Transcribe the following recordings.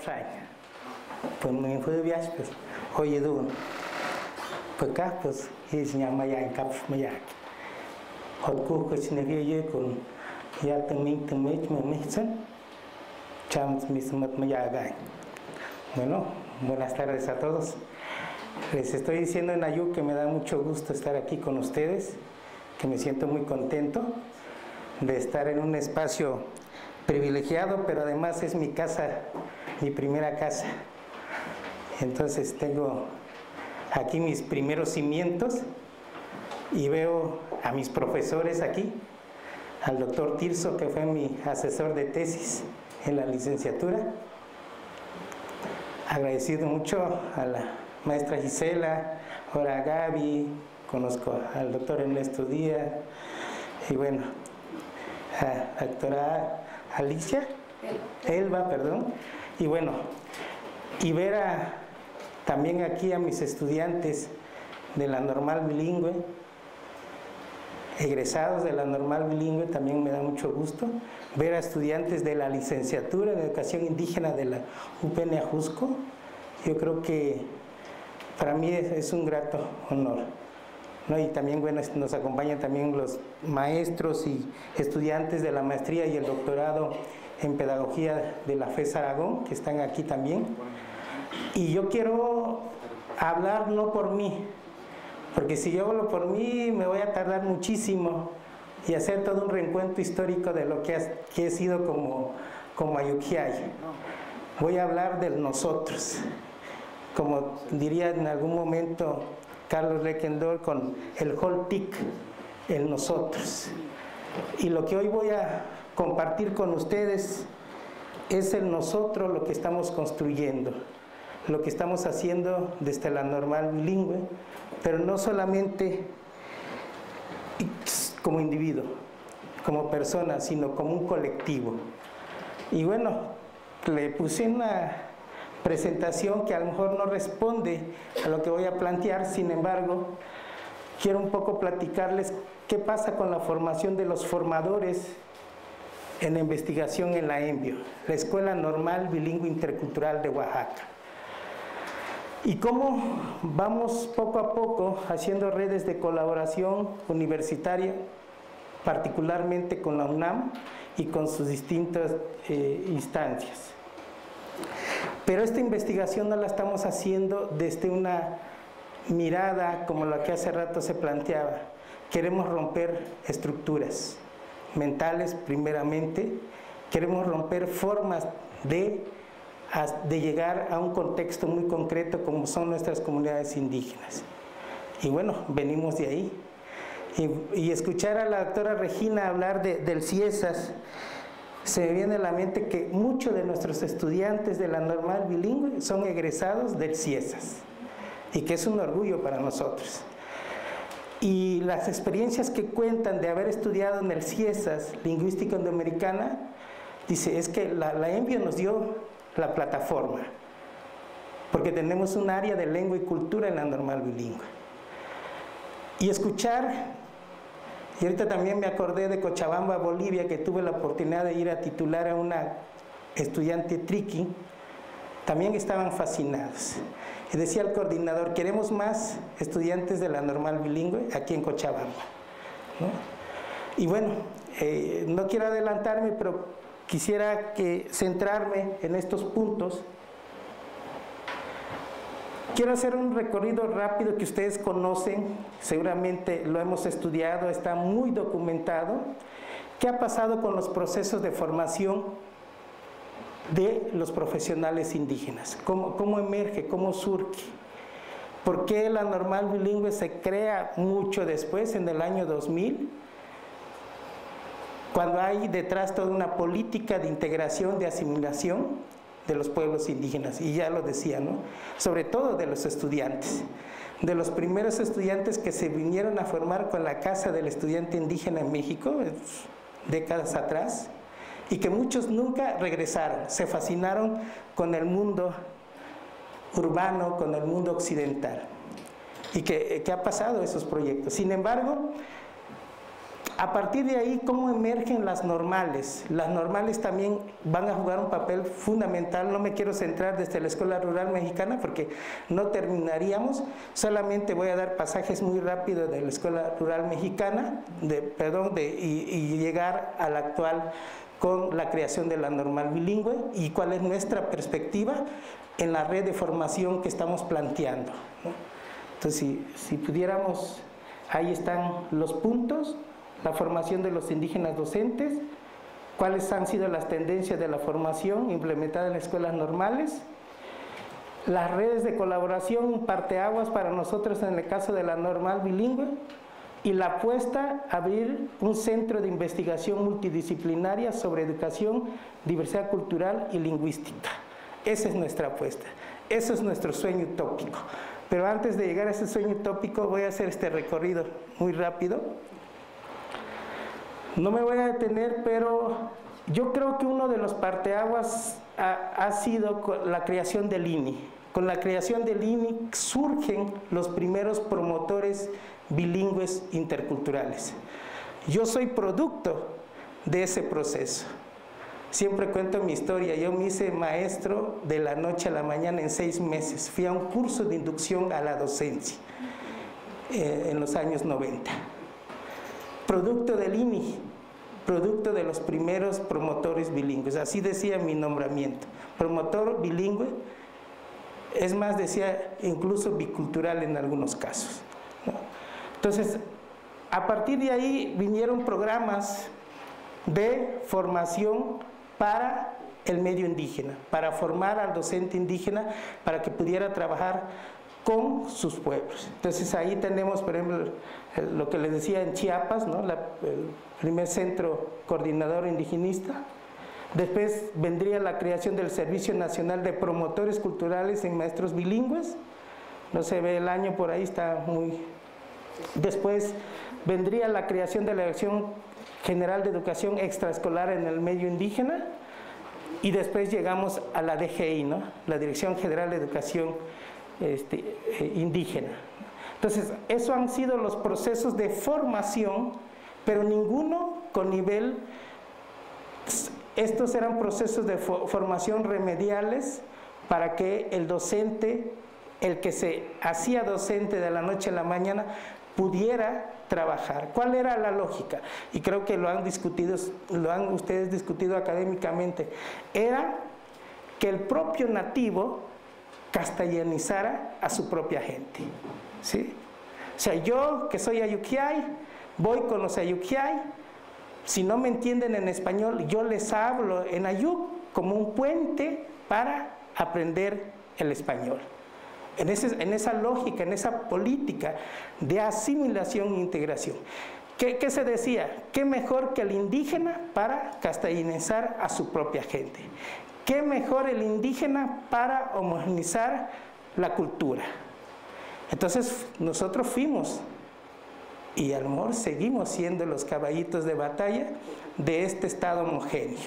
Trai. Pues me fui de viaje, pues, oye, tú, pues acá, pues, y se llama ya en Cap Mayak. Otku, que se nevía con ya también me dicen, chams mis Mayagai. Bueno, buenas tardes a todos. Les estoy diciendo en Ayú que me da mucho gusto estar aquí con ustedes, que me siento muy contento de estar en un espacio privilegiado, pero además es mi casa, mi primera casa. Entonces tengo aquí mis primeros cimientos y veo a mis profesores aquí, al doctor Tirso, que fue mi asesor de tesis en la licenciatura. Agradecido mucho a la maestra Gisela, ahora a Gaby, conozco al doctor Ernesto Díaz y bueno, a la doctora Alicia, Elba, perdón, y bueno, y ver también aquí a mis estudiantes de la normal bilingüe, egresados de la normal bilingüe, también me da mucho gusto ver a estudiantes de la licenciatura en educación indígena de la UPN Ajusco. Yo creo que para mí es un grato honor, ¿no? Y también, bueno, nos acompañan también los maestros y estudiantes de la maestría y el doctorado en pedagogía de la FES Aragón, que están aquí también. Y yo quiero hablar no por mí, porque si yo hablo por mí me voy a tardar muchísimo y hacer todo un reencuentro histórico de lo que he sido como Ayuquiay. Voy a hablar del nosotros, como diría en algún momento Carlos Requendor con el Holtic, el nosotros. Y lo que hoy voy a compartir con ustedes es el nosotros, lo que estamos construyendo, lo que estamos haciendo desde la normal bilingüe, pero no solamente como individuo, como persona, sino como un colectivo. Y bueno, le puse una presentación que a lo mejor no responde a lo que voy a plantear, sin embargo, quiero un poco platicarles qué pasa con la formación de los formadores en la investigación en la ENBIO, la Escuela Normal Bilingüe Intercultural de Oaxaca. Y cómo vamos poco a poco haciendo redes de colaboración universitaria, particularmente con la UNAM y con sus distintas instancias. Pero esta investigación no la estamos haciendo desde una mirada como la que hace rato se planteaba. Queremos romper estructuras mentales primeramente, queremos romper formas de llegar a un contexto muy concreto como son nuestras comunidades indígenas. Y bueno, venimos de ahí. Y escuchar a la doctora Regina hablar del CIESAS, se me viene a la mente que muchos de nuestros estudiantes de la normal bilingüe son egresados del CIESAS y que es un orgullo para nosotros. Y las experiencias que cuentan de haber estudiado en el CIESAS, Lingüística Indoamericana, dice, es que la ENBIO nos dio la plataforma, porque tenemos un área de lengua y cultura en la normal bilingüe. Y escuchar, y ahorita también me acordé de Cochabamba, Bolivia, que tuve la oportunidad de ir a titular a una estudiante triqui, también estaban fascinados. Y decía el coordinador, queremos más estudiantes de la normal bilingüe aquí en Cochabamba, ¿no? Y bueno, no quiero adelantarme, pero quisiera centrarme en estos puntos. Quiero hacer un recorrido rápido que ustedes conocen, seguramente lo hemos estudiado, está muy documentado. ¿Qué ha pasado con los procesos de formación de los profesionales indígenas? ¿Cómo emerge? ¿Cómo surge? ¿Por qué la normal bilingüe se crea mucho después, en el año 2000? Cuando hay detrás toda una política de integración, de asimilación de los pueblos indígenas, y ya lo decía, ¿no? Sobre todo de los estudiantes, de los primeros estudiantes que se vinieron a formar con la Casa del Estudiante Indígena en México, décadas atrás, y que muchos nunca regresaron, se fascinaron con el mundo urbano, con el mundo occidental. ¿Y qué ha pasado esos proyectos? Sin embargo, A partir de ahí, ¿cómo emergen las normales? Las normales también van a jugar un papel fundamental. No me quiero centrar desde la Escuela Rural Mexicana porque no terminaríamos. Solamente voy a dar pasajes muy rápidos de la Escuela Rural Mexicana, y llegar a la actual con la creación de la normal bilingüe y cuál es nuestra perspectiva en la red de formación que estamos planteando, ¿no? Entonces, si pudiéramos, ahí están los puntos. La formación de los indígenas docentes, cuáles han sido las tendencias de la formación implementada en las escuelas normales, las redes de colaboración, un parteaguas para nosotros en el caso de la normal bilingüe, y la apuesta a abrir un centro de investigación multidisciplinaria sobre educación, diversidad cultural y lingüística. Esa es nuestra apuesta, eso es nuestro sueño utópico. Pero antes de llegar a ese sueño utópico voy a hacer este recorrido muy rápido. No me voy a detener, pero yo creo que uno de los parteaguas ha sido la creación del INI. Con la creación del INI surgen los primeros promotores bilingües interculturales. Yo soy producto de ese proceso. Siempre cuento mi historia. Yo me hice maestro de la noche a la mañana en 6 meses. Fui a un curso de inducción a la docencia en los años 90. Producto del INI, producto de los primeros promotores bilingües, así decía mi nombramiento, promotor bilingüe, es más, decía incluso bicultural en algunos casos, ¿no? Entonces, a partir de ahí vinieron programas de formación para el medio indígena, para formar al docente indígena para que pudiera trabajar con sus pueblos. Entonces ahí tenemos, por ejemplo, lo que les decía en Chiapas, ¿no? El primer centro coordinador indigenista. Después vendría la creación del Servicio Nacional de Promotores Culturales en Maestros Bilingües. No se ve el año por ahí, está muy... Después vendría la creación de la Dirección General de Educación Extraescolar en el Medio Indígena. Y después llegamos a la DGI, ¿no? La Dirección General de Educación indígena. Entonces, esos han sido los procesos de formación, pero ninguno con nivel. Estos eran procesos de formación remediales para que el docente, el que se hacía docente de la noche a la mañana, pudiera trabajar. ¿Cuál era la lógica? Y creo que lo han ustedes discutido académicamente. Era que el propio nativo castellanizara a su propia gente, ¿sí? O sea, yo que soy ayuquiay, voy con los ayuquiay, si no me entienden en español, yo les hablo en ayuk como un puente para aprender el español. En esa lógica, en esa política de asimilación e integración. ¿Qué se decía? ¿Qué mejor que el indígena para castellanizar a su propia gente? ¿Qué mejor el indígena para homogeneizar la cultura? Entonces nosotros fuimos, y a lo mejor seguimos siendo los caballitos de batalla de este estado homogéneo,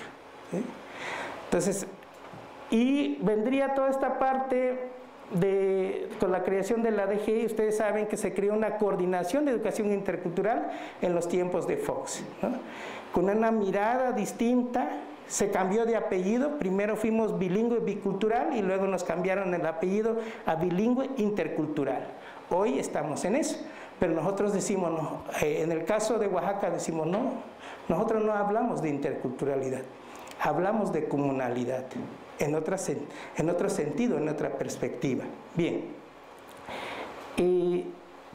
¿sí? Entonces, y vendría toda esta parte con la creación de la DGI. Ustedes saben que se creó una coordinación de educación intercultural en los tiempos de Fox, ¿no? Con una mirada distinta. Se cambió de apellido, primero fuimos bilingüe bicultural y luego nos cambiaron el apellido a bilingüe intercultural. Hoy estamos en eso, pero nosotros decimos no. En el caso de Oaxaca decimos no, nosotros no hablamos de interculturalidad, hablamos de comunalidad, en otro sentido, en otra perspectiva. Bien, y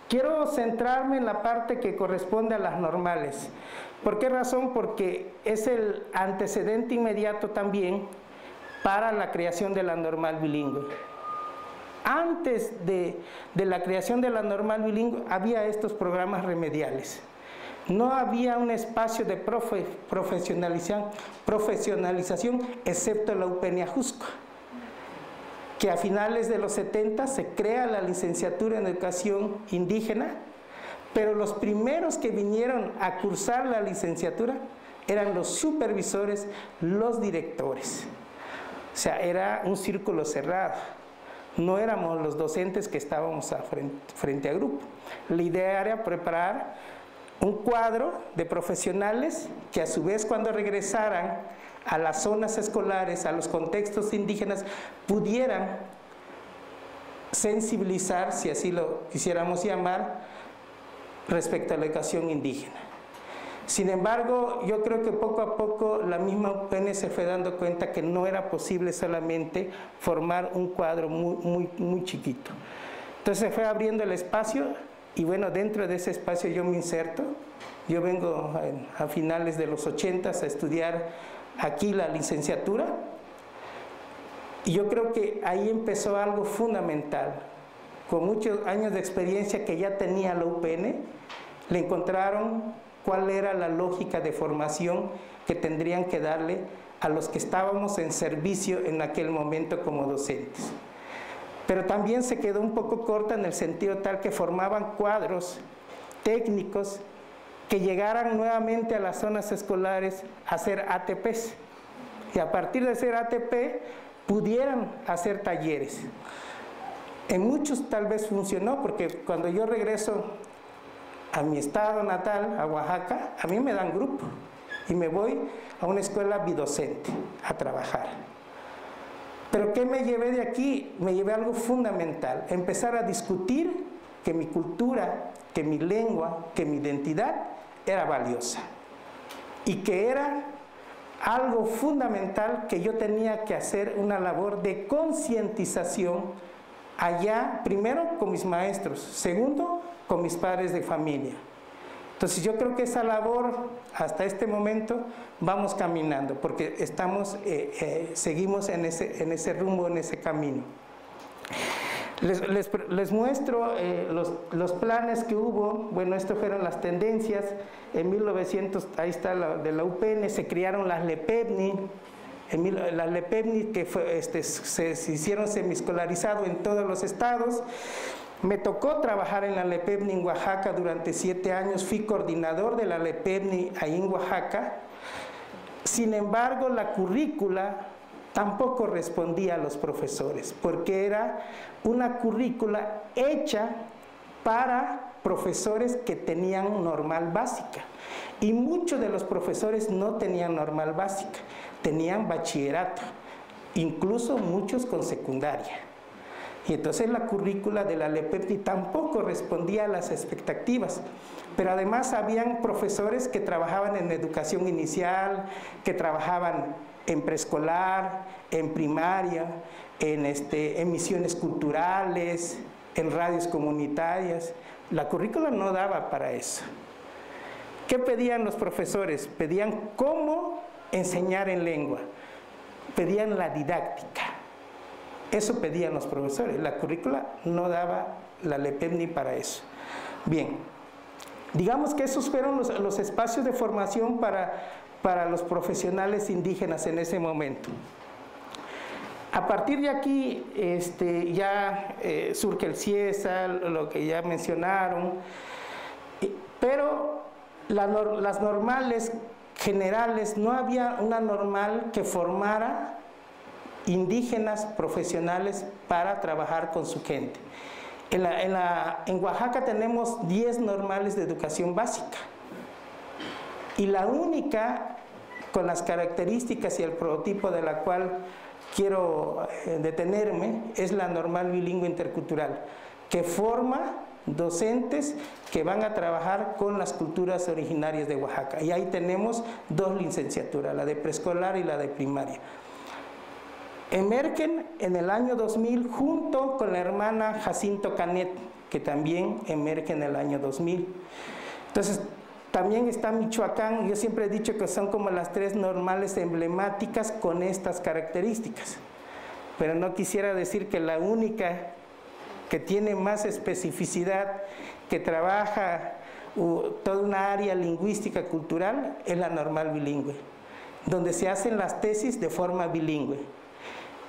quiero centrarme en la parte que corresponde a las normales. ¿Por qué razón? Porque es el antecedente inmediato también para la creación de la normal bilingüe. Antes de la creación de la normal bilingüe había estos programas remediales. No había un espacio de profesionalización excepto la UPN Ajusco, que a finales de los 70 se crea la licenciatura en educación indígena, pero los primeros que vinieron a cursar la licenciatura eran los supervisores, los directores. O sea, era un círculo cerrado. No éramos los docentes que estábamos frente a grupo. La idea era preparar un cuadro de profesionales que a su vez cuando regresaran a las zonas escolares, a los contextos indígenas, pudieran sensibilizar, si así lo quisiéramos llamar, respecto a la educación indígena. Sin embargo, yo creo que poco a poco la misma UPN se fue dando cuenta que no era posible solamente formar un cuadro muy chiquito. Entonces se fue abriendo el espacio y bueno, dentro de ese espacio yo me inserto. Yo vengo a finales de los 80s a estudiar aquí la licenciatura y yo creo que ahí empezó algo fundamental. Con muchos años de experiencia que ya tenía la UPN, le encontraron cuál era la lógica de formación que tendrían que darle a los que estábamos en servicio en aquel momento como docentes. Pero también se quedó un poco corta en el sentido tal que formaban cuadros técnicos que llegaran nuevamente a las zonas escolares a hacer ATPs. Y a partir de ser ATP pudieran hacer talleres. En muchos tal vez funcionó, porque cuando yo regreso a mi estado natal, a Oaxaca, a mí me dan grupo y me voy a una escuela bidocente a trabajar. Pero ¿qué me llevé de aquí? Me llevé algo fundamental, empezar a discutir que mi cultura, que mi lengua, que mi identidad era valiosa y que era algo fundamental que yo tenía que hacer una labor de concientización allá, primero con mis maestros, segundo con mis padres de familia. Entonces yo creo que esa labor hasta este momento vamos caminando porque seguimos en ese rumbo, en ese camino. Les muestro los planes que hubo. Bueno, estas fueron las tendencias. En 1900, ahí está de la UPN, se crearon las LEPEVNI. Las LEPEVNI que se hicieron semiescolarizados en todos los estados. Me tocó trabajar en la LEPEVNI en Oaxaca durante 7 años. Fui coordinador de la LEPEVNI ahí en Oaxaca. Sin embargo, la currícula tampoco respondía a los profesores, porque era una currícula hecha para profesores que tenían normal básica. Y muchos de los profesores no tenían normal básica, tenían bachillerato, incluso muchos con secundaria. Y entonces la currícula de la LEPEVNI tampoco respondía a las expectativas. Pero además habían profesores que trabajaban en educación inicial, que trabajaban en preescolar, en primaria, en misiones culturales, en radios comunitarias. La currícula no daba para eso. ¿Qué pedían los profesores? Pedían cómo enseñar en lengua, pedían la didáctica. Eso pedían los profesores. La currícula no daba la LEPEVNI para eso. Bien, digamos que esos fueron los espacios de formación para los profesionales indígenas en ese momento. A partir de aquí ya surge el CIESA, lo que ya mencionaron, pero las normales generales, no había una normal que formara indígenas profesionales para trabajar con su gente. En Oaxaca tenemos 10 normales de educación básica y la única con las características y el prototipo de la cual quiero detenerme es la normal bilingüe intercultural, que forma docentes que van a trabajar con las culturas originarias de Oaxaca. Y ahí tenemos 2 licenciaturas, la de preescolar y la de primaria. Emergen en el año 2000 junto con la hermana Jacinto Canet, que también emerge en el año 2000. Entonces, también está Michoacán. Yo siempre he dicho que son como las 3 normales emblemáticas con estas características. Pero no quisiera decir que la única que tiene más especificidad, que trabaja toda una área lingüística cultural, es la normal bilingüe, donde se hacen las tesis de forma bilingüe.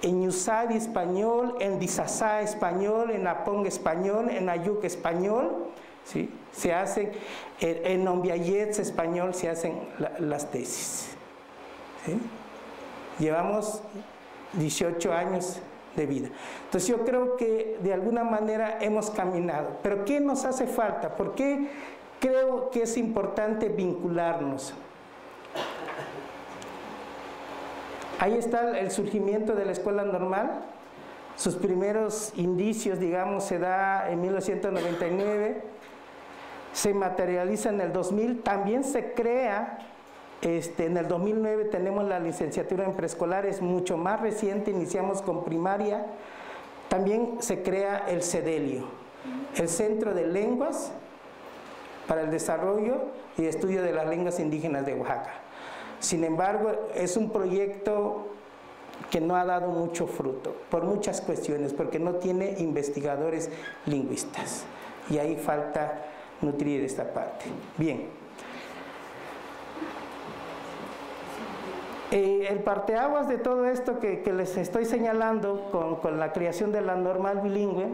En Ñuzadi español, en Dizazá español, en Apong español, en Ayuc español, ¿sí? Se hacen, en Ombiayets español se hacen las tesis. ¿Sí? Llevamos 18 años de vida. Entonces yo creo que de alguna manera hemos caminado. Pero ¿qué nos hace falta? ¿Por qué creo que es importante vincularnos. Ahí está el surgimiento de la escuela normal. Sus primeros indicios, digamos, se da en 1999, se materializa en el 2000, también se crea, en el 2009 tenemos la licenciatura en preescolar, es mucho más reciente, iniciamos con primaria, también se crea el CEDELIO, el Centro de Lenguas para el Desarrollo y Estudio de las Lenguas Indígenas de Oaxaca. Sin embargo, es un proyecto que no ha dado mucho fruto, por muchas cuestiones, porque no tiene investigadores lingüistas, y ahí falta nutrir esta parte. Bien. El parteaguas de todo esto que les estoy señalando con la creación de la normal bilingüe,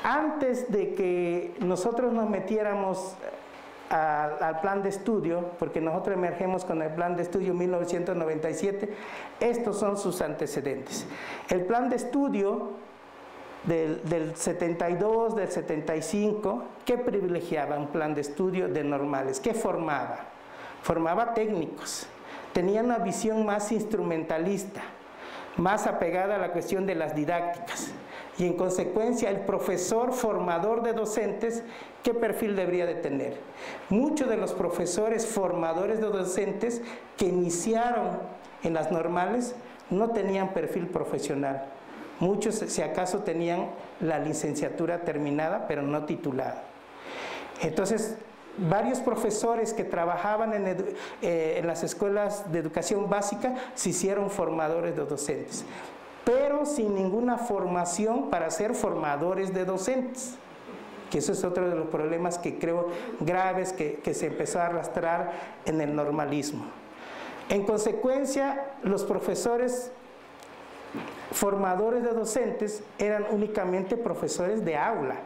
antes de que nosotros nos metiéramos al plan de estudio, porque nosotros emergemos con el plan de estudio 1997, estos son sus antecedentes. El plan de estudio del 72, del 75, ¿qué privilegiaba un plan de estudio de normales? ¿Qué formaba? Formaba técnicos, tenía una visión más instrumentalista, más apegada a la cuestión de las didácticas. Y en consecuencia, el profesor formador de docentes, ¿qué perfil debería de tener? Muchos de los profesores formadores de docentes que iniciaron en las normales no tenían perfil profesional. Muchos, si acaso, tenían la licenciatura terminada, pero no titulada. Entonces, varios profesores que trabajaban en las escuelas de educación básica se hicieron formadores de docentes, pero sin ninguna formación para ser formadores de docentes, que eso es otro de los problemas que creo graves que se empezó a arrastrar en el normalismo. En consecuencia, los profesores formadores de docentes eran únicamente profesores de aula,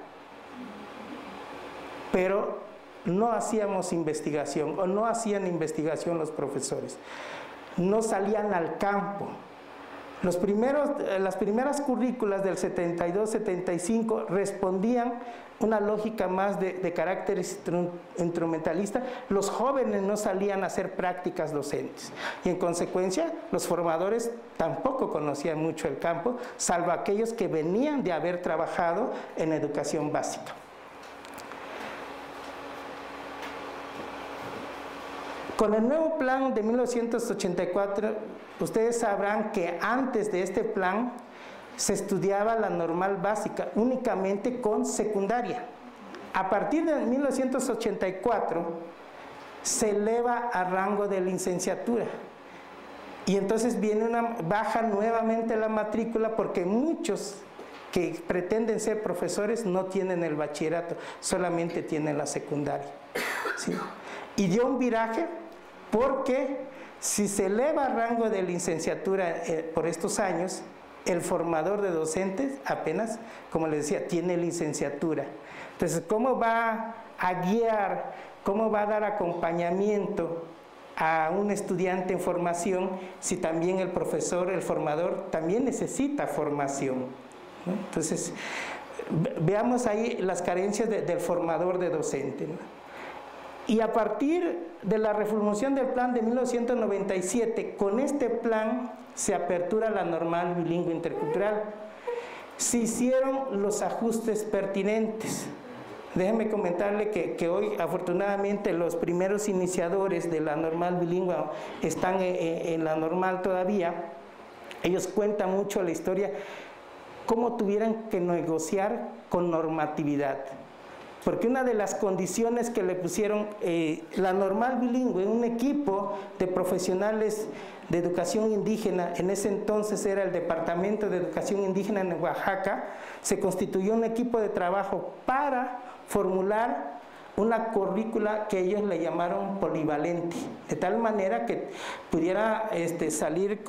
pero no hacíamos investigación, o no hacían investigación los profesores, no salían al campo. Las primeras currículas del 72-75 respondían una lógica más de carácter instrumentalista. Los jóvenes no salían a hacer prácticas docentes y en consecuencia los formadores tampoco conocían mucho el campo, salvo aquellos que venían de haber trabajado en educación básica. Con el nuevo plan de 1984, ustedes sabrán que antes de este plan se estudiaba la normal básica únicamente con secundaria. A partir de 1984 se eleva a rango de licenciatura y entonces baja nuevamente la matrícula porque muchos que pretenden ser profesores no tienen el bachillerato, solamente tienen la secundaria, ¿sí? Y dio un viraje porque si se eleva a rango de licenciatura por estos años, el formador de docentes apenas, como les decía, tiene licenciatura. Entonces, ¿cómo va a guiar, cómo va a dar acompañamiento a un estudiante en formación si también el profesor, el formador, también necesita formación, ¿no? Entonces, veamos ahí las carencias del formador de docente, ¿no? Y a partir de la reformulación del plan de 1997, con este plan se apertura la normal bilingüe intercultural. Se hicieron los ajustes pertinentes. Déjenme comentarle que hoy, afortunadamente, los primeros iniciadores de la normal bilingüe están en la normal todavía. Ellos cuentan mucho la historia, cómo tuvieran que negociar con normatividad. Porque una de las condiciones que le pusieron la normal bilingüe, un equipo de profesionales de educación indígena, en ese entonces era el Departamento de Educación Indígena en Oaxaca, se constituyó un equipo de trabajo para formular una currícula que ellos le llamaron polivalente, de tal manera que pudiera salir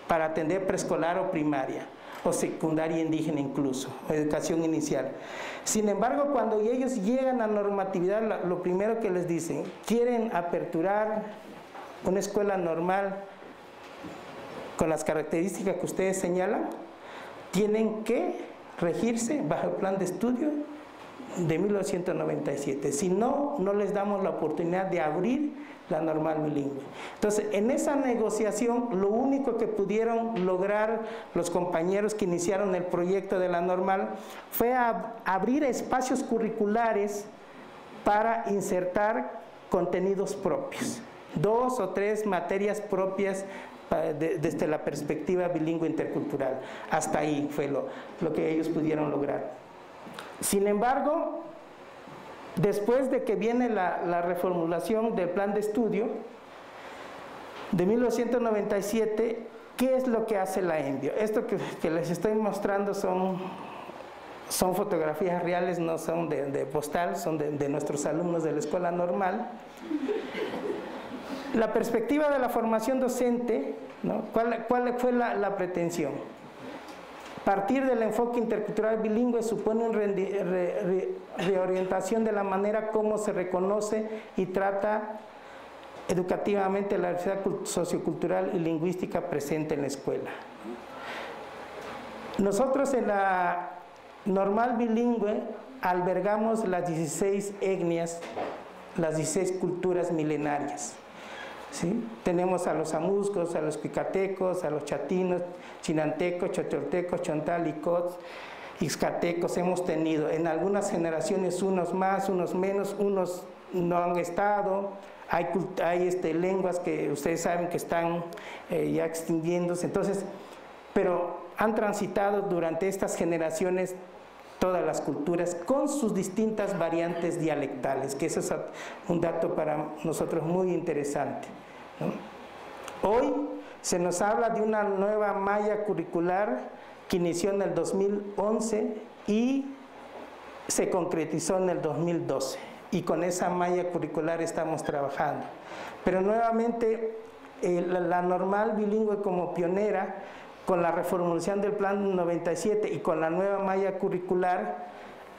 para atender preescolar o primaria, o secundaria indígena incluso, o educación inicial. Sin embargo, cuando ellos llegan a normatividad, lo primero que les dicen, quieren aperturar una escuela normal con las características que ustedes señalan, tienen que regirse bajo el plan de estudio de 1997. Si no, no les damos la oportunidad de abrir la normal bilingüe. Entonces, en esa negociación, lo único que pudieron lograr los compañeros que iniciaron el proyecto de la normal fue abrir espacios curriculares para insertar contenidos propios, 2 o 3 materias propias desde la perspectiva bilingüe intercultural. Hasta ahí fue lo que ellos pudieron lograr. Sin embargo, después de que viene la reformulación del plan de estudio de 1997, ¿qué es lo que hace la ENVIO? Esto que les estoy mostrando son fotografías reales, no son de postal, son de nuestros alumnos de la escuela normal. La perspectiva de la formación docente, ¿no? ¿Cuál fue la pretensión? Partir del enfoque intercultural bilingüe supone una reorientación de la manera como se reconoce y trata educativamente la diversidad sociocultural y lingüística presente en la escuela. Nosotros en la normal bilingüe albergamos las 16 etnias, las 16 culturas milenarias. ¿Sí? Tenemos a los amuscos, a los cuicatecos, a los chatinos, chinantecos, chotoltecos, chontalicos, ixcatecos. Hemos tenido en algunas generaciones unos más, unos menos, unos no han estado. Hay lenguas que ustedes saben que están ya extinguiéndose. Entonces, pero han transitado durante estas generaciones todas las culturas con sus distintas variantes dialectales, que eso es un dato para nosotros muy interesante, ¿no? Hoy se nos habla de una nueva malla curricular que inició en el 2011 y se concretizó en el 2012, y con esa malla curricular estamos trabajando. Pero nuevamente la normal bilingüe como pionera, con la reformulación del plan 97 y con la nueva malla curricular,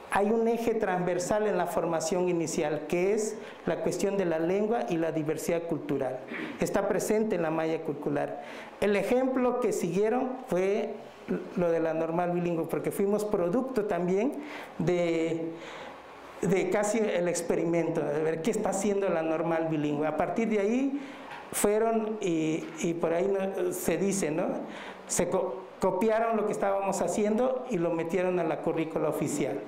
hay un eje transversal en la formación inicial, que es la cuestión de la lengua y la diversidad cultural. Está presente en la malla curricular. El ejemplo que siguieron fue lo de la normal bilingüe, porque fuimos producto también de casi el experimento, de ver qué está haciendo la normal bilingüe. A partir de ahí fueron, y por ahí se dice, ¿no? Se copiaron lo que estábamos haciendo y lo metieron a la currícula oficial.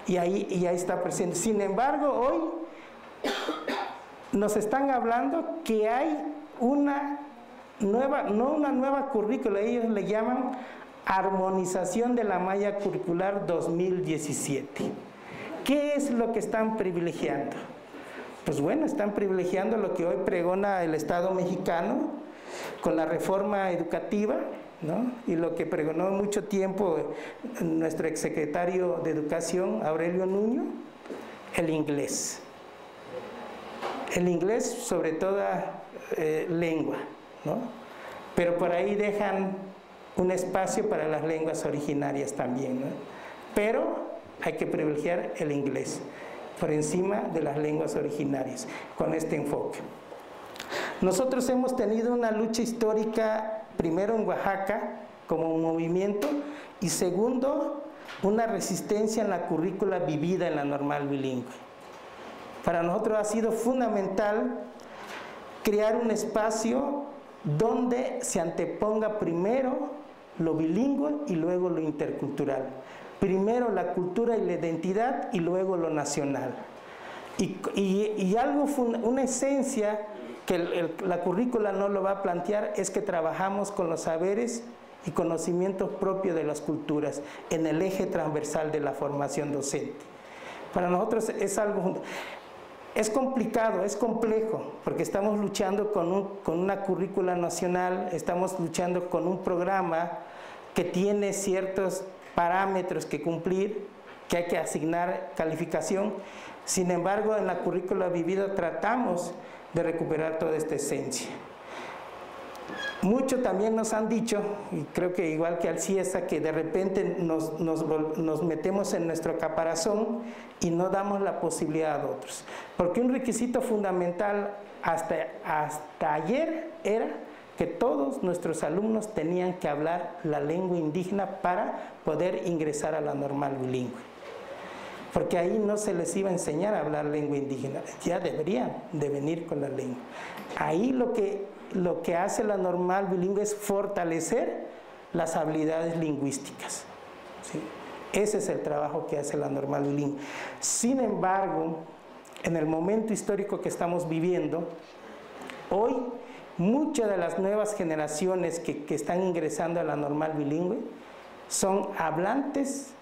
Y ahí está presente. Sin embargo, hoy nos están hablando que hay una nueva, no una nueva currícula, ellos le llaman armonización de la malla curricular 2017. ¿Qué es lo que están privilegiando? Pues bueno, están privilegiando lo que hoy pregona el Estado mexicano con la reforma educativa, ¿no? Y lo que pregonó mucho tiempo nuestro exsecretario de Educación, Aurelio Nuño, el inglés. El inglés sobre toda lengua, ¿no? Pero por ahí dejan un espacio para las lenguas originarias también, ¿no? Pero hay que privilegiar el inglés por encima de las lenguas originarias con este enfoque. Nosotros hemos tenido una lucha histórica, primero en Oaxaca como un movimiento, y segundo, una resistencia en la currícula vivida en la normal bilingüe. Para nosotros ha sido fundamental crear un espacio donde se anteponga primero lo bilingüe y luego lo intercultural. Primero la cultura y la identidad y luego lo nacional. Y algo, una esencia que la currícula no lo va a plantear, es que trabajamos con los saberes y conocimientos propios de las culturas en el eje transversal de la formación docente. Para nosotros es algo, es complicado, es complejo, porque estamos luchando con una currícula nacional, estamos luchando con un programa que tiene ciertos parámetros que cumplir, que hay que asignar calificación. Sin embargo, en la currícula vivida tratamos de recuperar toda esta esencia. Mucho también nos han dicho, y creo que igual que al CIESA, que de repente nos metemos en nuestro caparazón y no damos la posibilidad a otros. Porque un requisito fundamental hasta ayer era que todos nuestros alumnos tenían que hablar la lengua indígena para poder ingresar a la normal bilingüe. porque ahí no se les iba a enseñar a hablar lengua indígena, ya deberían de venir con la lengua. Ahí lo que hace la normal bilingüe es fortalecer las habilidades lingüísticas, ¿sí? Ese es el trabajo que hace la normal bilingüe. Sin embargo, en el momento histórico que estamos viviendo, hoy muchas de las nuevas generaciones que están ingresando a la normal bilingüe son hablantes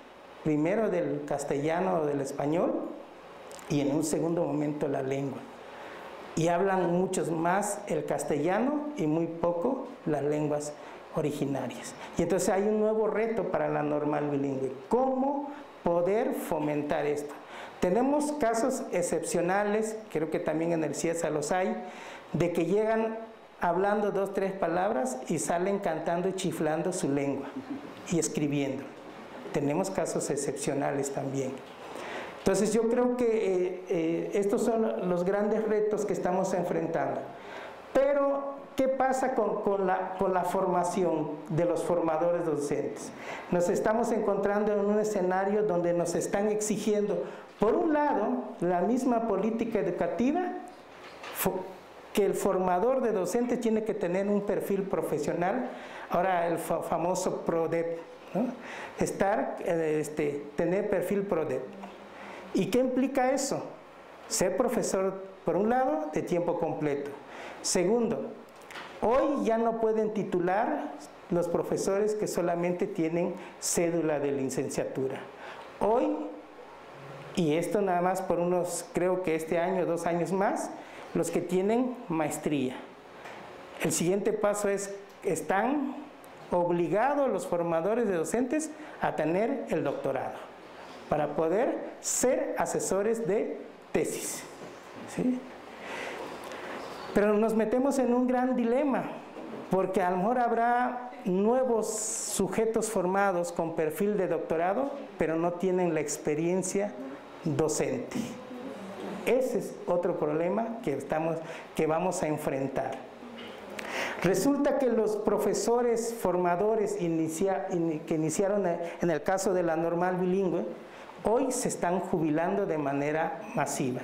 primero del castellano o del español y en un segundo momento la lengua. Y hablan muchos más el castellano y muy poco las lenguas originarias. Y entonces hay un nuevo reto para la normal bilingüe. ¿Cómo poder fomentar esto? Tenemos casos excepcionales, creo que también en el CIESA los hay, de que llegan hablando 2 o 3 palabras y salen cantando y chiflando su lengua y escribiendo. Tenemos casos excepcionales también. Entonces yo creo que estos son los grandes retos que estamos enfrentando. Pero, ¿qué pasa con la formación de los formadores docentes? Nos estamos encontrando en un escenario donde nos están exigiendo, por un lado, la misma política educativa, que el formador de docentes tiene que tener un perfil profesional, ahora el famoso PRODEP, ¿no? Tener perfil PRODEP. ¿Y qué implica eso? Ser profesor, por un lado, de tiempo completo. Segundo, hoy ya no pueden titular los profesores que solamente tienen cédula de licenciatura. Hoy, y esto nada más por unos, creo que este año, 2 años más, los que tienen maestría. El siguiente paso es, están obligados los formadores de docentes a tener el doctorado para poder ser asesores de tesis, ¿sí? Pero nos metemos en un gran dilema, porque a lo mejor habrá nuevos sujetos formados con perfil de doctorado, pero no tienen la experiencia docente. Ese es otro problema que vamos a enfrentar. Resulta que los profesores formadores que iniciaron en el caso de la normal bilingüe, hoy se están jubilando de manera masiva.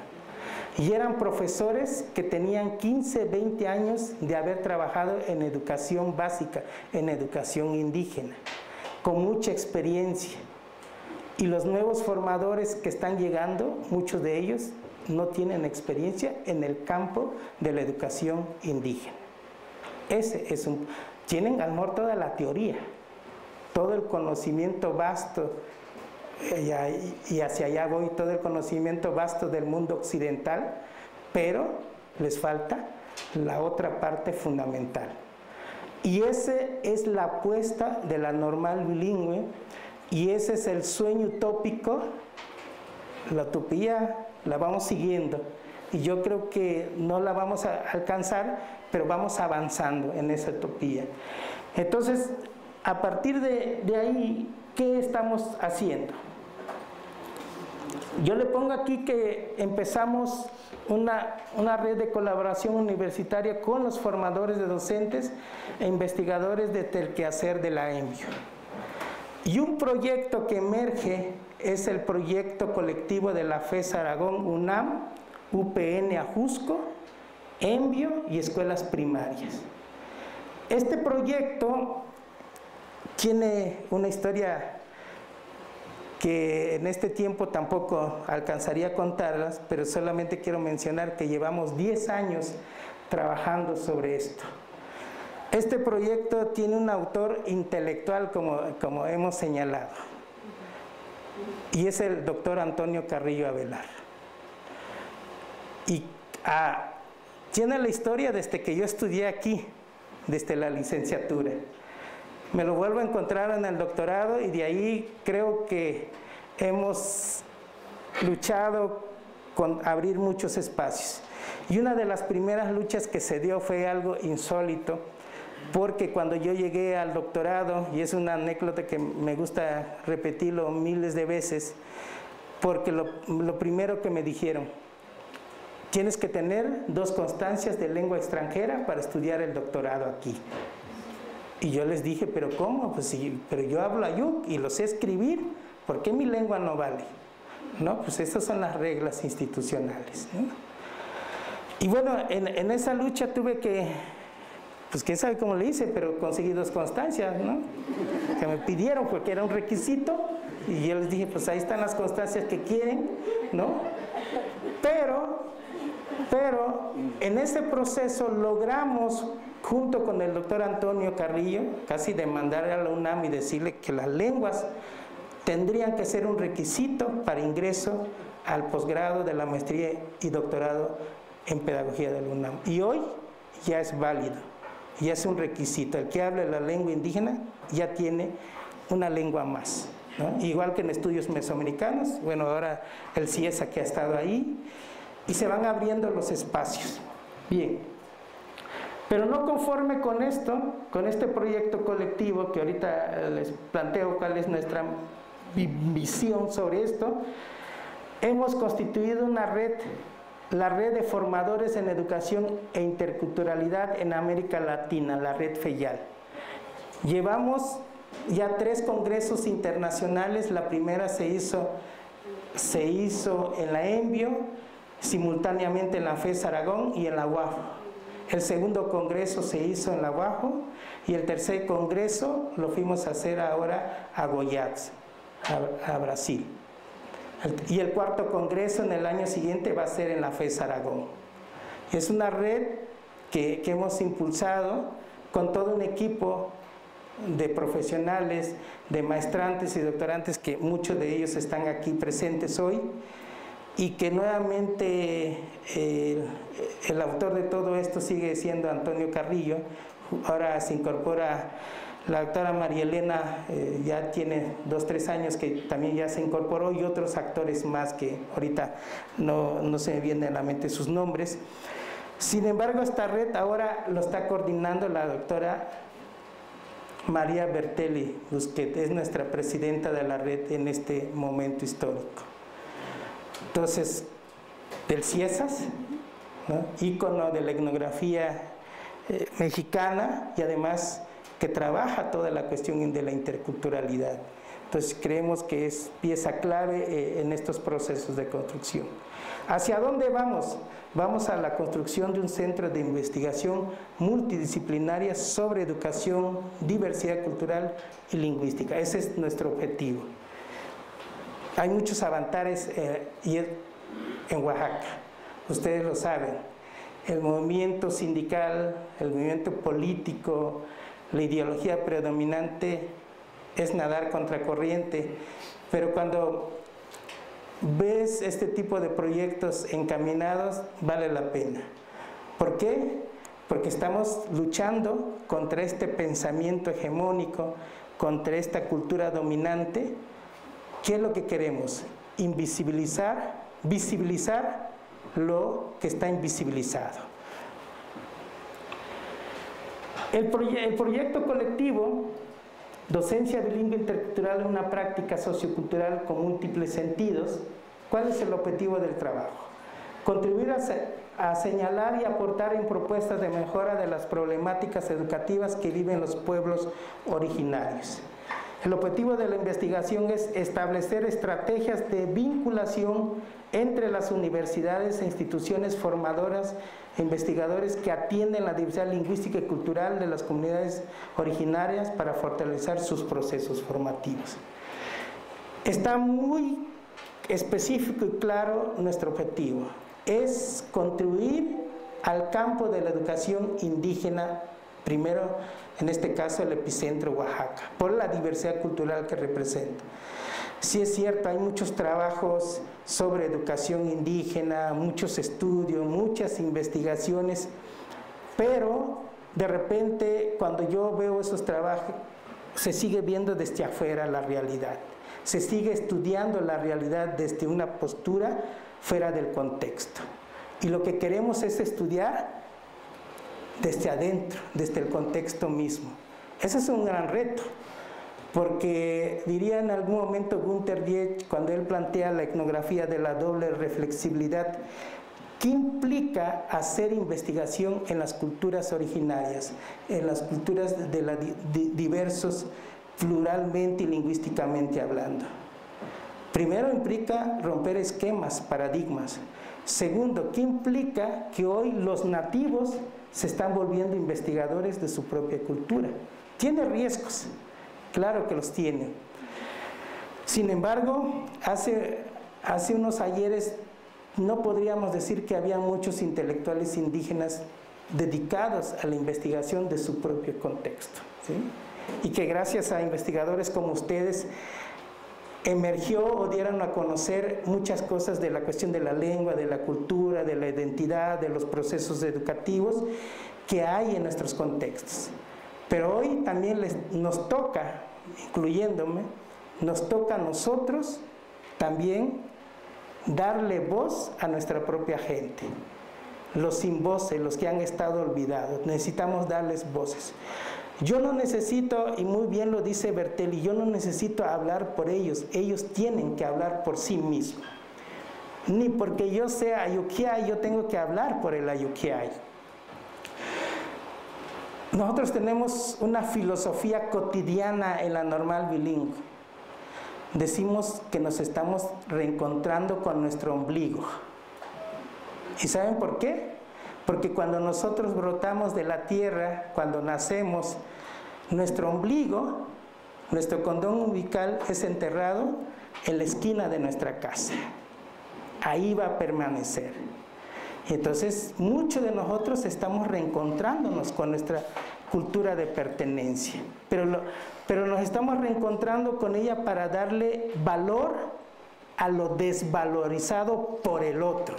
Y eran profesores que tenían 15, 20 años de haber trabajado en educación básica, en educación indígena, con mucha experiencia. Y los nuevos formadores que están llegando, muchos de ellos no tienen experiencia en el campo de la educación indígena. Tienen a lo mejor toda la teoría, todo el conocimiento vasto, y hacia allá voy, todo el conocimiento vasto del mundo occidental, pero les falta la otra parte fundamental. Y esa es la apuesta de la normal bilingüe, y ese es el sueño utópico. La utopía la vamos siguiendo, y yo creo que no la vamos a alcanzar, pero vamos avanzando en esa utopía. Entonces, a partir de ahí, ¿qué estamos haciendo? Yo le pongo aquí que empezamos una red de colaboración universitaria con los formadores de docentes e investigadores del quehacer de la ENVIO. Y un proyecto que emerge es el proyecto colectivo de la FES Aragón, UNAM, UPN Ajusco, ENVIO y escuelas primarias. Este proyecto tiene una historia que en este tiempo tampoco alcanzaría a contarlas, pero solamente quiero mencionar que llevamos 10 años trabajando sobre esto. Este proyecto tiene un autor intelectual, como hemos señalado, y es el doctor Antonio Carrillo Avelar. Y tiene la historia desde que yo estudié aquí, desde la licenciatura. Me lo vuelvo a encontrar en el doctorado y de ahí creo que hemos luchado con abrir muchos espacios. Y una de las primeras luchas que se dio fue algo insólito, porque cuando yo llegué al doctorado, y es una anécdota que me gusta repetirlo miles de veces, porque lo primero que me dijeron, tienes que tener 2 constancias de lengua extranjera para estudiar el doctorado aquí. Y yo les dije, ¿pero cómo? Pues sí, pero yo hablo ayuk y lo sé escribir, ¿por qué mi lengua no vale? ¿no? Pues esas son las reglas institucionales, ¿no? Y bueno, en esa lucha tuve que, pues quién sabe cómo le hice, pero conseguí 2 constancias, ¿no? Que me pidieron porque era un requisito, y yo les dije, pues ahí están las constancias que quieren, ¿no? Pero en ese proceso logramos, junto con el doctor Antonio Carrillo, casi demandar a la UNAM y decirle que las lenguas tendrían que ser un requisito para ingreso al posgrado de la maestría y doctorado en pedagogía de la UNAM. Y hoy ya es válido, ya es un requisito. El que hable la lengua indígena ya tiene una lengua más, ¿no? Igual que en estudios mesoamericanos, bueno, ahora el CIESA que ha estado ahí, y se van abriendo los espacios. Bien, pero no conforme con esto, con este proyecto colectivo que ahorita les planteo cuál es nuestra visión sobre esto, hemos constituido una red, la Red de Formadores en Educación e Interculturalidad en América Latina, la Red FEYAL. Llevamos ya 3 congresos internacionales. La primera se hizo en la ENVIO, simultáneamente en la FES Aragón y en la UAFO. El segundo congreso se hizo en la UAFO y el tercer congreso lo fuimos a hacer ahora a Goiás, a Brasil. Y el cuarto congreso en el año siguiente va a ser en la FES Aragón. Es una red que hemos impulsado con todo un equipo de profesionales, de maestrantes y doctorantes, que muchos de ellos están aquí presentes hoy, y que nuevamente el autor de todo esto sigue siendo Antonio Carrillo. Ahora se incorpora la doctora María Elena, ya tiene 2 o 3 años que también ya se incorporó, y otros actores más que ahorita no se me vienen a la mente sus nombres. Sin embargo, esta red ahora lo está coordinando la doctora María Bertelli Busquet, es nuestra presidenta de la red en este momento histórico. Entonces, del CIESAS, ¿no? Ícono de la etnografía mexicana, y además que trabaja toda la cuestión de la interculturalidad. Entonces creemos que es pieza clave en estos procesos de construcción. ¿Hacia dónde vamos? Vamos a la construcción de un centro de investigación multidisciplinaria sobre educación, diversidad cultural y lingüística. Ese es nuestro objetivo. Hay muchos avatares en Oaxaca, ustedes lo saben. El movimiento sindical, el movimiento político, la ideología predominante es nadar contracorriente, pero cuando ves este tipo de proyectos encaminados, vale la pena. ¿Por qué? Porque estamos luchando contra este pensamiento hegemónico, contra esta cultura dominante. ¿Qué es lo que queremos? Visibilizar lo que está invisibilizado. El proyecto colectivo, Docencia Bilingüe Intercultural en una práctica sociocultural con múltiples sentidos. ¿Cuál es el objetivo del trabajo? Contribuir a señalar y aportar en propuestas de mejora de las problemáticas educativas que viven los pueblos originarios. El objetivo de la investigación es establecer estrategias de vinculación entre las universidades e instituciones formadoras e investigadores que atienden la diversidad lingüística y cultural de las comunidades originarias para fortalecer sus procesos formativos. Está muy específico y claro nuestro objetivo. Es contribuir al campo de la educación indígena, primero, en este caso el epicentro Oaxaca, por la diversidad cultural que representa. Sí es cierto, hay muchos trabajos sobre educación indígena, muchos estudios, muchas investigaciones, pero de repente cuando yo veo esos trabajos, se sigue viendo desde afuera la realidad. Se sigue estudiando la realidad desde una postura fuera del contexto. Y lo que queremos es estudiar desde adentro, desde el contexto mismo. Ese es un gran reto, porque diría en algún momento Günter Diech, cuando él plantea la etnografía de la doble reflexibilidad, ¿qué implica hacer investigación en las culturas originarias, en las culturas diversos, pluralmente y lingüísticamente hablando? Primero, implica romper esquemas, paradigmas. Segundo, ¿qué implica que hoy los nativos se están volviendo investigadores de su propia cultura? Tiene riesgos, claro que los tiene. Sin embargo, hace unos ayeres no podríamos decir que había muchos intelectuales indígenas dedicados a la investigación de su propio contexto, ¿sí? Y que gracias a investigadores como ustedes emergió o dieron a conocer muchas cosas de la cuestión de la lengua, de la cultura, de la identidad, de los procesos educativos que hay en nuestros contextos. Pero hoy también nos toca, incluyéndome, nos toca a nosotros también darle voz a nuestra propia gente. Los sin voces, los que han estado olvidados, necesitamos darles voces. Yo no necesito, y muy bien lo dice Bertelli, yo no necesito hablar por ellos, ellos tienen que hablar por sí mismos. Ni porque yo sea Ayuquiay, yo tengo que hablar por el Ayuquiay. Nosotros tenemos una filosofía cotidiana en la normal bilingüe. Decimos que nos estamos reencontrando con nuestro ombligo. ¿Y saben por qué? Porque cuando nosotros brotamos de la tierra, cuando nacemos, nuestro ombligo, nuestro cordón umbilical es enterrado en la esquina de nuestra casa. Ahí va a permanecer. Entonces, muchos de nosotros estamos reencontrándonos con nuestra cultura de pertenencia, pero nos estamos reencontrando con ella para darle valor a lo desvalorizado por el otro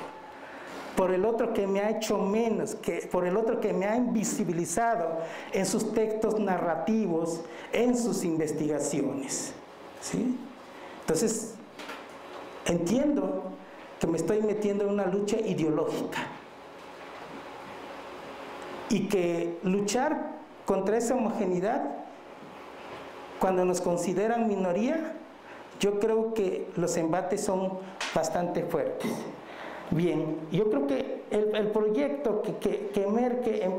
que me ha hecho menos, por el otro que me ha invisibilizado en sus textos narrativos, en sus investigaciones, ¿sí? Entonces, entiendo que me estoy metiendo en una lucha ideológica y que luchar contra esa homogeneidad, cuando nos consideran minoría, yo creo que los embates son bastante fuertes. Bien, yo creo que el proyecto que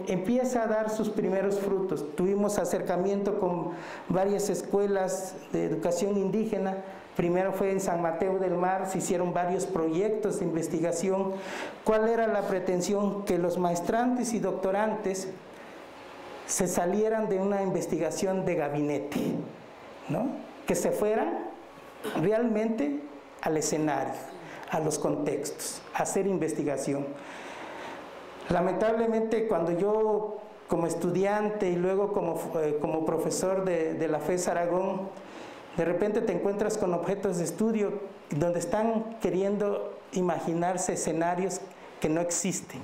empieza a dar sus primeros frutos. Tuvimos acercamiento con varias escuelas de educación indígena. Primero fue en San Mateo del Mar, se hicieron varios proyectos de investigación. ¿Cuál era la pretensión? Que los maestrantes y doctorantes se salieran de una investigación de gabinete, ¿no? Que se fueran realmente al escenario, a los contextos, a hacer investigación. Lamentablemente, cuando yo como estudiante y luego como profesor de la FES Aragón, de repente te encuentras con objetos de estudio donde están queriendo imaginarse escenarios que no existen,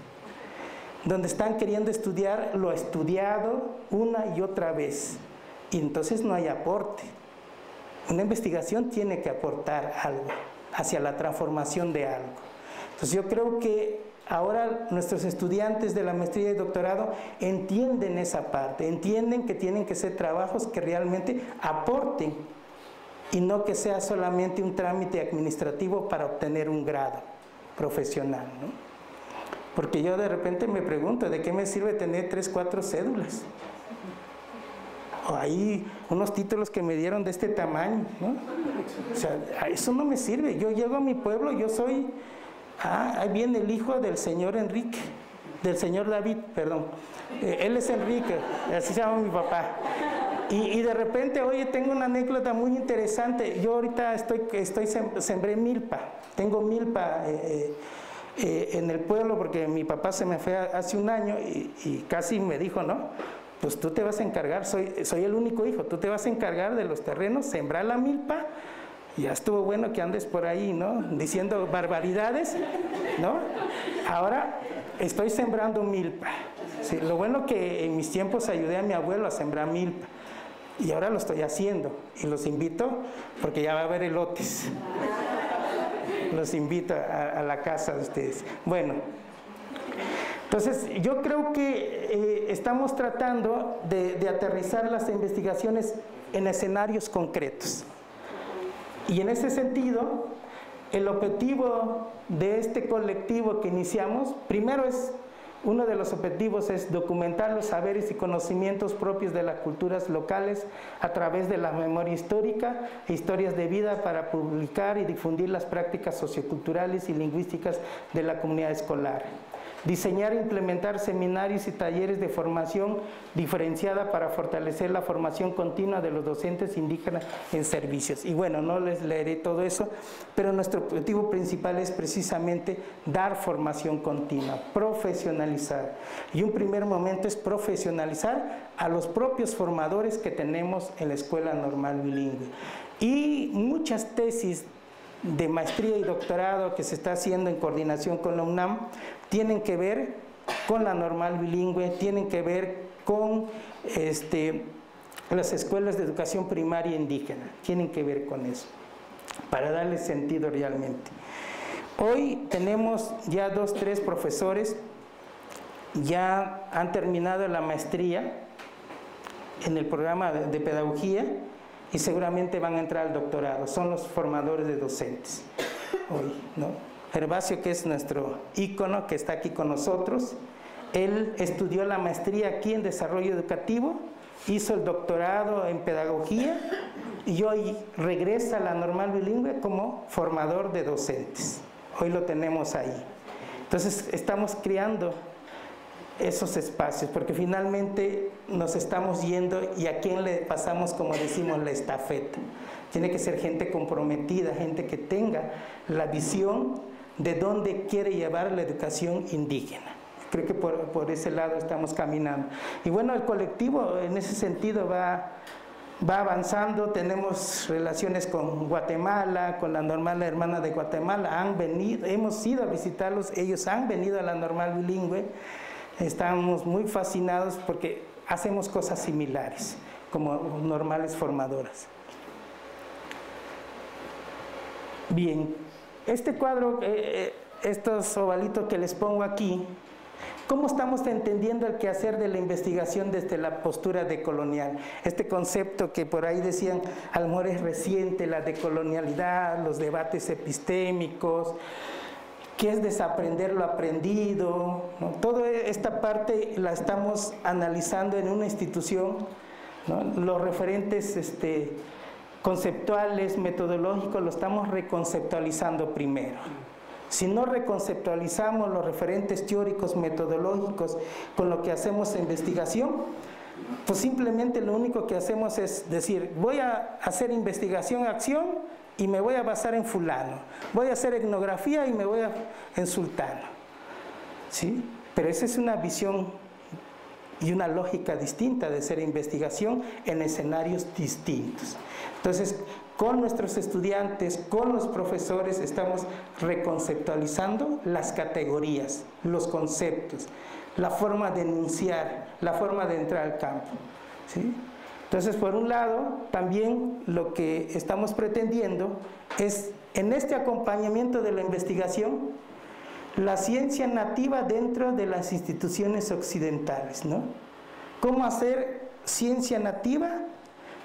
donde están queriendo estudiar lo estudiado una y otra vez, y entonces no hay aporte. Una investigación tiene que aportar algo hacia la transformación de algo. Entonces yo creo que ahora nuestros estudiantes de la maestría y doctorado entienden esa parte, entienden que tienen que ser trabajos que realmente aporten y no que sea solamente un trámite administrativo para obtener un grado profesional, ¿no? Porque yo de repente me pregunto, ¿de qué me sirve tener 3, 4 cédulas? O hay unos títulos que me dieron de este tamaño, ¿no? O sea, eso no me sirve. Yo llego a mi pueblo, yo soy, ahí viene el hijo del señor Enrique, del señor David, perdón. Él es Enrique, así se llama mi papá. Y de repente, oye, tengo una anécdota muy interesante. Yo ahorita sembré milpa, tengo milpa en el pueblo porque mi papá se me fue hace un año y casi me dijo, ¿no? Pues tú te vas a encargar, soy el único hijo, tú te vas a encargar de los terrenos, sembrar la milpa. Ya estuvo bueno que andes por ahí, ¿no? Diciendo barbaridades, ¿no? Ahora estoy sembrando milpa. Sí, lo bueno que en mis tiempos ayudé a mi abuelo a sembrar milpa. Y ahora lo estoy haciendo. Y los invito, porque ya va a haber elotes. Los invito a la casa de ustedes. Bueno, entonces yo creo que estamos tratando de aterrizar las investigaciones en escenarios concretos. Y en ese sentido, el objetivo de este colectivo que iniciamos, primero es Uno de los objetivos es documentar los saberes y conocimientos propios de las culturas locales a través de la memoria histórica e historias de vida para publicar y difundir las prácticas socioculturales y lingüísticas de la comunidad escolar. Diseñar e implementar seminarios y talleres de formación diferenciada para fortalecer la formación continua de los docentes indígenas en servicios. Y bueno, no les leeré todo eso, pero nuestro objetivo principal es precisamente dar formación continua, profesionalizar. Y un primer momento es profesionalizar a los propios formadores que tenemos en la Escuela Normal Bilingüe. Y muchas tesis de maestría y doctorado que se está haciendo en coordinación con la UNAM tienen que ver con la Normal Bilingüe, tienen que ver con las escuelas de educación primaria indígena, tienen que ver con eso, para darle sentido realmente. Hoy tenemos ya 2, 3 profesores, ya han terminado la maestría en el programa de pedagogía, y seguramente van a entrar al doctorado, son los formadores de docentes hoy, ¿no? Gervasio, que es nuestro ícono, que está aquí con nosotros, él estudió la maestría aquí en desarrollo educativo, hizo el doctorado en pedagogía y hoy regresa a la Normal Bilingüe como formador de docentes. Hoy lo tenemos ahí. Entonces estamos creando esos espacios, porque finalmente nos estamos yendo y a quién le pasamos, como decimos, la estafeta. Tiene que ser gente comprometida, gente que tenga la visión de dónde quiere llevar la educación indígena. Creo que por ese lado estamos caminando. Y bueno, el colectivo en ese sentido va avanzando. Tenemos relaciones con Guatemala, con la Normal Hermana de Guatemala. Hemos ido a visitarlos, ellos han venido a la Normal Bilingüe. Estamos muy fascinados porque hacemos cosas similares como normales formadoras. Bien, este cuadro, estos ovalitos que les pongo aquí, ¿cómo estamos entendiendo el quehacer de la investigación desde la postura decolonial? Este concepto que por ahí decían, a lo mejor es reciente, la decolonialidad, los debates epistémicos, qué es desaprender lo aprendido, ¿no? Toda esta parte la estamos analizando en una institución, ¿no? Los referentes conceptuales, metodológicos, lo estamos reconceptualizando primero. Si no reconceptualizamos los referentes teóricos, metodológicos con lo que hacemos en investigación, pues simplemente lo único que hacemos es decir, voy a hacer investigación, acción, y me voy a basar en fulano, voy a hacer etnografía y me voy en sultano, ¿sí? Pero esa es una visión y una lógica distinta de hacer investigación en escenarios distintos. Entonces, con nuestros estudiantes, con los profesores, estamos reconceptualizando las categorías, los conceptos, la forma de enunciar, la forma de entrar al campo, ¿sí? Entonces, por un lado, también lo que estamos pretendiendo es, en este acompañamiento de la investigación, la ciencia nativa dentro de las instituciones occidentales, ¿no? ¿Cómo hacer ciencia nativa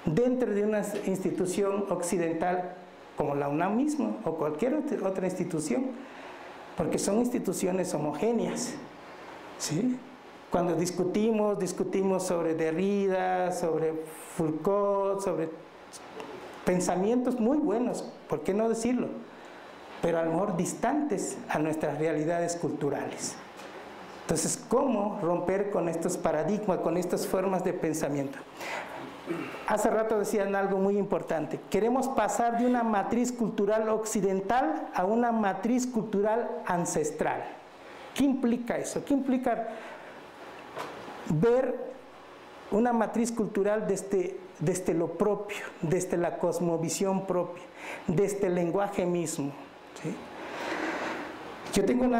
dentro de una institución occidental como la UNAM mismo o cualquier otra institución? Porque son instituciones homogéneas, ¿sí? Cuando discutimos sobre Derrida, sobre Foucault, sobre pensamientos muy buenos, ¿por qué no decirlo? Pero a lo mejor distantes a nuestras realidades culturales. Entonces, ¿cómo romper con estos paradigmas, con estas formas de pensamiento? Hace rato decían algo muy importante. Queremos pasar de una matriz cultural occidental a una matriz cultural ancestral. ¿Qué implica eso? ¿Qué implica ver una matriz cultural desde lo propio, desde la cosmovisión propia, desde el lenguaje mismo, ¿sí? Yo tengo en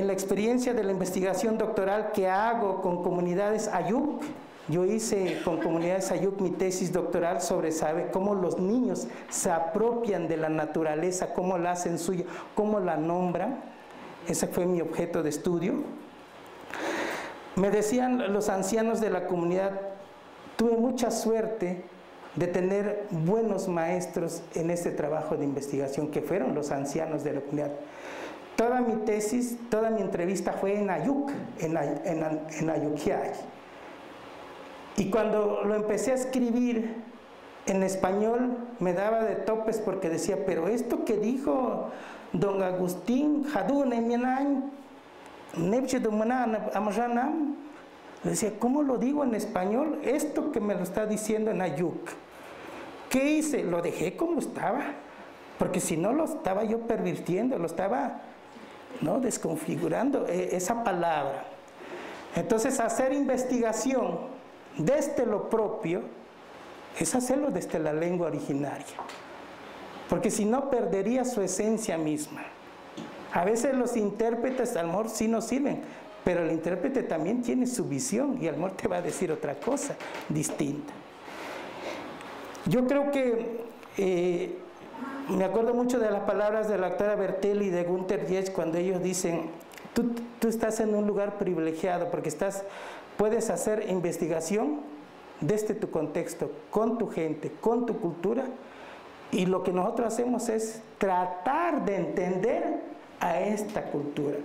la experiencia de la investigación doctoral que hago con comunidades Ayuk, yo hice con comunidades Ayuk mi tesis doctoral sobre cómo los niños se apropian de la naturaleza, cómo la hacen suya, cómo la nombran. Ese fue mi objeto de estudio. Me decían los ancianos de la comunidad, tuve mucha suerte de tener buenos maestros en este trabajo de investigación, que fueron los ancianos de la comunidad. toda mi tesis, toda mi entrevista fue en Ayuk, en Ayuquiay. Y cuando lo empecé a escribir en español, me daba de topes porque decía, pero esto que dijo don Agustín Jadune Mianañ, le decía, ¿cómo lo digo en español? Esto que me lo está diciendo en Ayuk. ¿Qué hice? Lo dejé como estaba, porque si no lo estaba yo pervirtiendo, lo estaba, ¿no?, desconfigurando esa palabra. Entonces, hacer investigación desde lo propio es hacerlo desde la lengua originaria, porque si no perdería su esencia misma. A veces los intérpretes a lo mejor sí nos sirven, pero el intérprete también tiene su visión y a lo mejor te va a decir otra cosa distinta. Yo creo que me acuerdo mucho de las palabras de la doctora Bertelli y de Gunther Jesch cuando ellos dicen, tú estás en un lugar privilegiado porque puedes hacer investigación desde tu contexto, con tu gente, con tu cultura, y lo que nosotros hacemos es tratar de entender a esta cultura.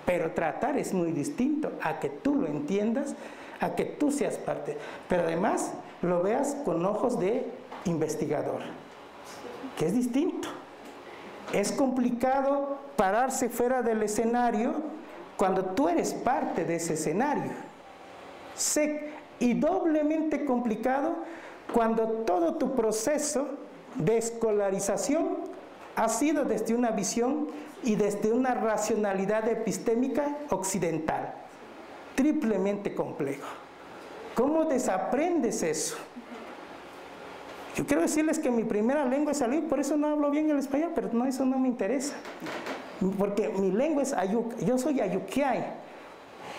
Pero tratar es muy distinto a que tú lo entiendas, a que tú seas parte. Pero además lo veas con ojos de investigador, que es distinto. Es complicado pararse fuera del escenario cuando tú eres parte de ese escenario. Y doblemente complicado cuando todo tu proceso de escolarización ha sido desde una visión y desde una racionalidad epistémica occidental. Triplemente complejo. ¿Cómo desaprendes eso? Yo quiero decirles que mi primera lengua es Ayuk, por eso no hablo bien el español, pero no, eso no me interesa. Porque mi lengua es Ayuk, yo soy ayuquiay,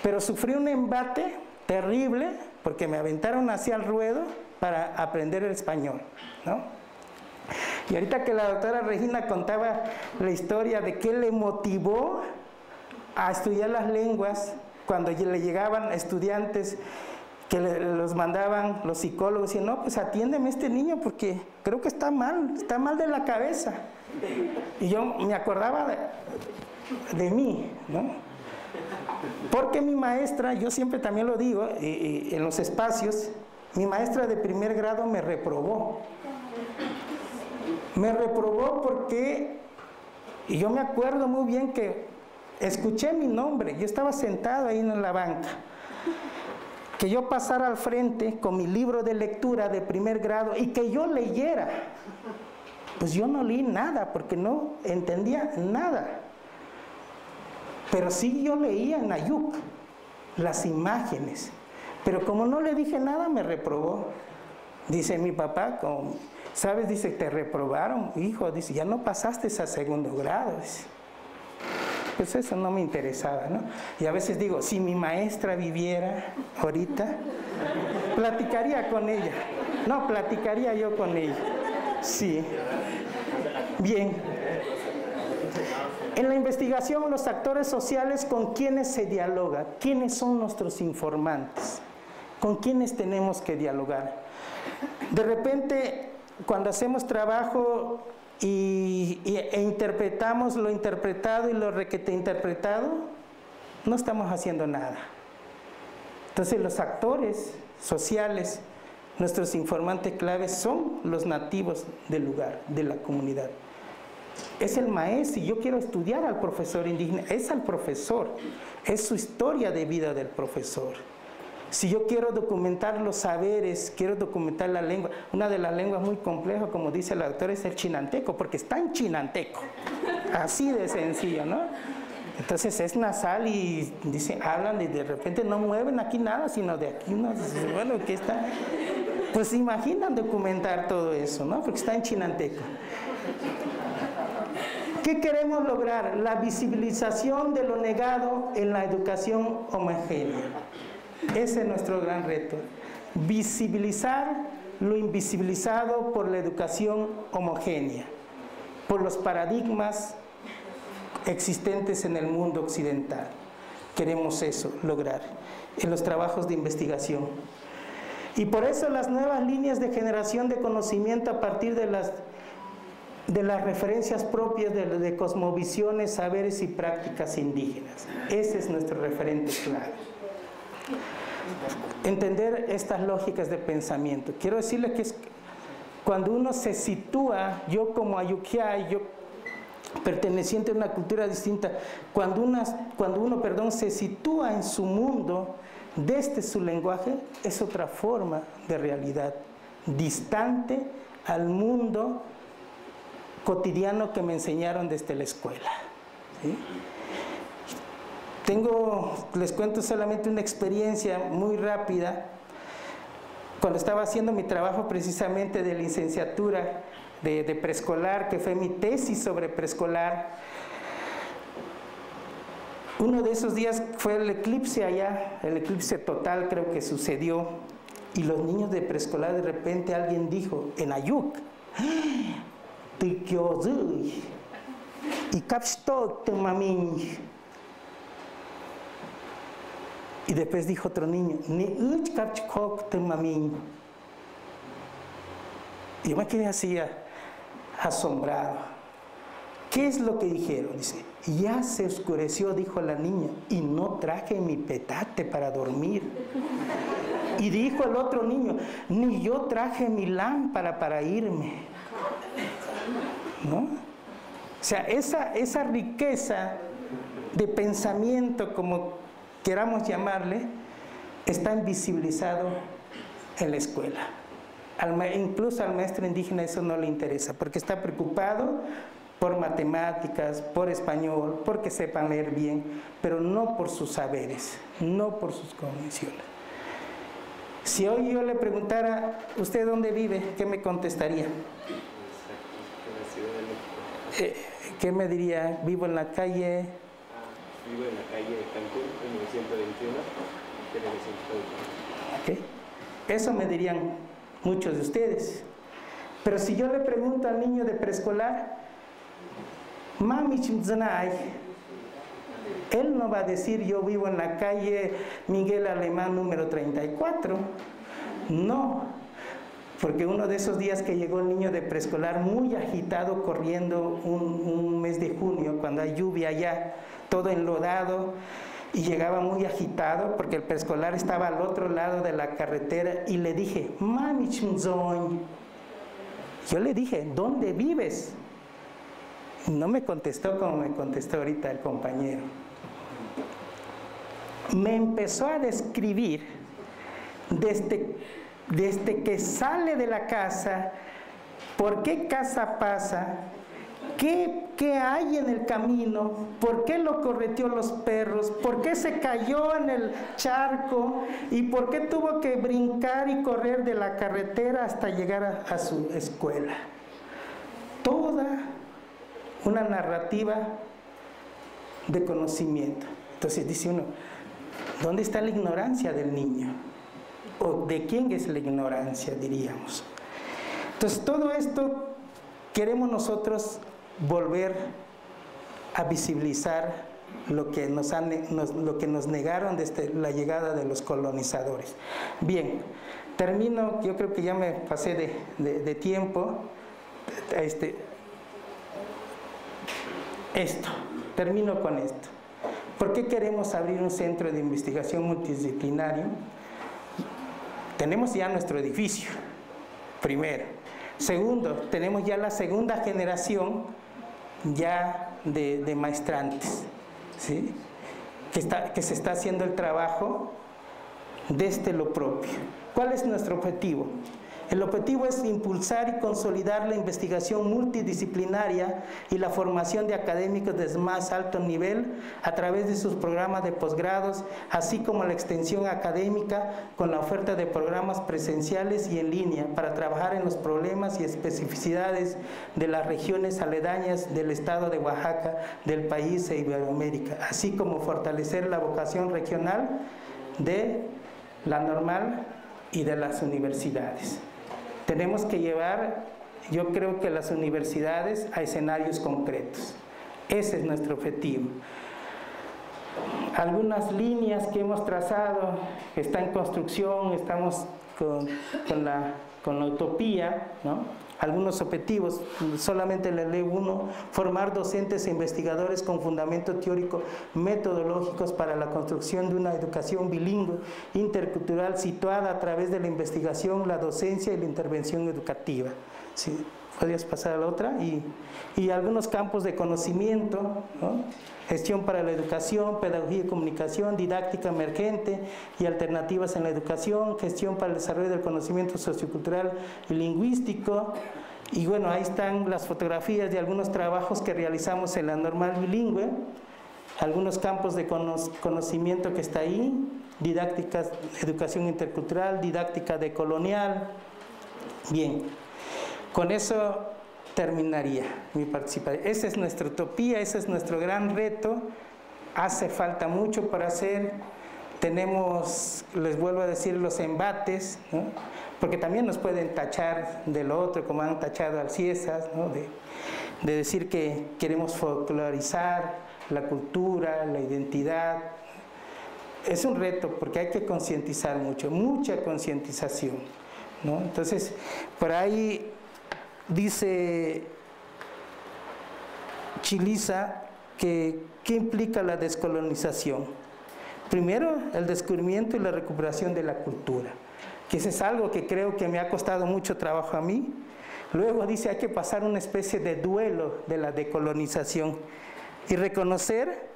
pero sufrí un embate terrible porque me aventaron hacia el ruedo para aprender el español, ¿no? Y ahorita que la doctora Regina contaba la historia de qué le motivó a estudiar las lenguas cuando le llegaban estudiantes que los mandaban los psicólogos y no, pues atiéndeme a este niño porque creo que está mal de la cabeza. Y yo me acordaba de mí, ¿no? Porque mi maestra, yo siempre también lo digo, en los espacios, mi maestra de primer grado me reprobó. Me reprobó porque, y yo me acuerdo muy bien que escuché mi nombre, yo estaba sentado ahí en la banca, que yo pasara al frente con mi libro de lectura de primer grado y que yo leyera. Pues yo no leí nada porque no entendía nada. Pero sí yo leía en Ayuk las imágenes. Pero como no le dije nada, me reprobó. Dice mi papá, ¿sabes? Dice, te reprobaron, hijo. Dice, ya no pasaste a segundo grado. Dice. Pues eso no me interesaba, ¿no? Y a veces digo, si mi maestra viviera ahorita, platicaría con ella. No, platicaría yo con ella. Sí. Bien. En la investigación, los actores sociales, ¿con quiénes se dialoga? ¿Quiénes son nuestros informantes? ¿Con quiénes tenemos que dialogar? De repente, cuando hacemos trabajo e interpretamos lo interpretado y lo requete interpretado, no estamos haciendo nada. Entonces, los actores sociales, nuestros informantes claves, son los nativos del lugar, de la comunidad. Es el maestro. Si yo quiero estudiar al profesor indígena, es al profesor, es su historia de vida del profesor. Si yo quiero documentar los saberes, quiero documentar la lengua, una de las lenguas muy complejas, como dice la doctora, es el chinanteco, porque está en chinanteco, así de sencillo, ¿no? Entonces es nasal y dicen, hablan y de repente no mueven aquí nada, sino de aquí, ¿no? Bueno, ¿qué está? Pues imaginan documentar todo eso, ¿no? Porque está en chinanteco. ¿Qué queremos lograr? La visibilización de lo negado en la educación homogénea. Ese es nuestro gran reto. Visibilizar lo invisibilizado por la educación homogénea, por los paradigmas existentes en el mundo occidental. Queremos eso, lograr, en los trabajos de investigación. Y por eso las nuevas líneas de generación de conocimiento a partir de las de las referencias propias de cosmovisiones, saberes y prácticas indígenas. Ese es nuestro referente clave. Entender estas lógicas de pensamiento. Quiero decirle que es cuando uno se sitúa, yo como Ayuquiay, yo perteneciente a una cultura distinta, cuando uno se sitúa en su mundo desde su lenguaje, es otra forma de realidad, distante al mundo cotidiano que me enseñaron desde la escuela, ¿sí? Les cuento solamente una experiencia muy rápida. Cuando estaba haciendo mi trabajo precisamente de licenciatura de preescolar, que fue mi tesis sobre preescolar, uno de esos días fue el eclipse allá, el eclipse total creo que sucedió, y los niños de preescolar, de repente alguien dijo, en Ayuk, y capsto te mami. Y después dijo otro niño, y yo me quedé así asombrado. ¿Qué es lo que dijeron? Dice, ya se oscureció, dijo la niña, y no traje mi petate para dormir. Y dijo el otro niño, ni yo traje mi lámpara para irme. ¿No? O sea, esa riqueza de pensamiento, como queramos llamarle, está invisibilizado en la escuela. Incluso al maestro indígena eso no le interesa, porque está preocupado por matemáticas, por español, porque sepan leer bien, pero no por sus saberes, no por sus convicciones. Si hoy yo le preguntara, ¿usted dónde vive? ¿Qué me contestaría? ¿Qué me diría? Vivo en la calle... Vivo en la calle de Cancún, en 1921, de 1921. Okay. Eso me dirían muchos de ustedes. Pero si yo le pregunto al niño de preescolar, Mami Chimzanay, él no va a decir yo vivo en la calle Miguel Alemán número 34. No, porque uno de esos días que llegó el niño de preescolar muy agitado corriendo un mes de junio, cuando hay lluvia allá, todo enlodado, y llegaba muy agitado porque el preescolar estaba al otro lado de la carretera, y le dije, Mami Chimzoñ. Yo le dije, ¿dónde vives? Y no me contestó como me contestó ahorita el compañero. Me empezó a describir desde que sale de la casa, por qué casa pasa, ¿Qué hay en el camino? ¿Por qué lo correteó los perros? ¿Por qué se cayó en el charco? ¿Y por qué tuvo que brincar y correr de la carretera hasta llegar a su escuela? Toda una narrativa de conocimiento. Entonces dice uno, ¿dónde está la ignorancia del niño? ¿O de quién es la ignorancia, diríamos? Entonces todo esto queremos nosotros volver a visibilizar lo que nos negaron desde la llegada de los colonizadores. Bien, termino, yo creo que ya me pasé de tiempo. Termino con esto. ¿Por qué queremos abrir un centro de investigación multidisciplinario? Tenemos ya nuestro edificio, primero. Segundo, tenemos ya la segunda generación ya de maestrantes, ¿sí? que se está haciendo el trabajo desde lo propio. ¿Cuál es nuestro objetivo? El objetivo es impulsar y consolidar la investigación multidisciplinaria y la formación de académicos de más alto nivel a través de sus programas de posgrados, así como la extensión académica con la oferta de programas presenciales y en línea para trabajar en los problemas y especificidades de las regiones aledañas del estado de Oaxaca, del país e Iberoamérica, así como fortalecer la vocación regional de la normal y de las universidades. Tenemos que llevar, yo creo que las universidades a escenarios concretos. Ese es nuestro objetivo. Algunas líneas que hemos trazado, está en construcción, estamos con la utopía, ¿no? algunos objetivos, solamente le leo uno: formar docentes e investigadores con fundamento teórico metodológicos para la construcción de una educación bilingüe, intercultural, situada a través de la investigación, la docencia y la intervención educativa. ¿Sí? Podrías pasar a la otra. Y algunos campos de conocimiento, ¿no? Gestión para la educación, pedagogía y comunicación, didáctica emergente y alternativas en la educación, gestión para el desarrollo del conocimiento sociocultural y lingüístico. Y bueno, ahí están las fotografías de algunos trabajos que realizamos en la normal bilingüe, algunos campos de conocimiento que está ahí: didáctica, educación intercultural, didáctica decolonial. Bien, con eso terminaría mi participación. Esa es nuestra utopía, ese es nuestro gran reto. Hace falta mucho para hacer. Tenemos, les vuelvo a decir, los embates, ¿no? Porque también nos pueden tachar de lo otro, como han tachado al Ciesas, ¿no? de decir que queremos folclorizar la cultura, la identidad. Es un reto porque hay que concientizar mucho, mucha concientización, ¿no? Entonces, por ahí dice Chiliza que ¿qué implica la descolonización? Primero, el descubrimiento y la recuperación de la cultura, que eso es algo que creo que me ha costado mucho trabajo a mí. Luego dice, hay que pasar una especie de duelo de la decolonización y reconocer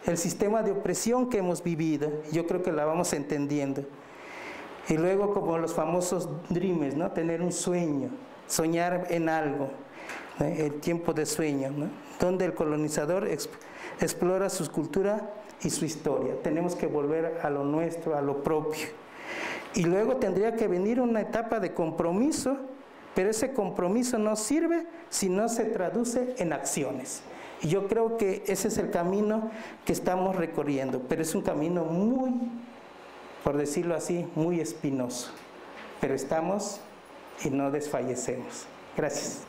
el sistema de opresión que hemos vivido. Yo creo que la vamos entendiendo. Y luego, como los famosos dreamers, ¿no? Tener un sueño, soñar en algo, ¿no? El tiempo de sueño, ¿no? Donde el colonizador explora su cultura y su historia. Tenemos que volver a lo nuestro, a lo propio. Y luego tendría que venir una etapa de compromiso, pero ese compromiso no sirve si no se traduce en acciones. Y yo creo que ese es el camino que estamos recorriendo, pero es un camino muy, por decirlo así, muy espinoso. Pero estamos y no desfallecemos. Gracias.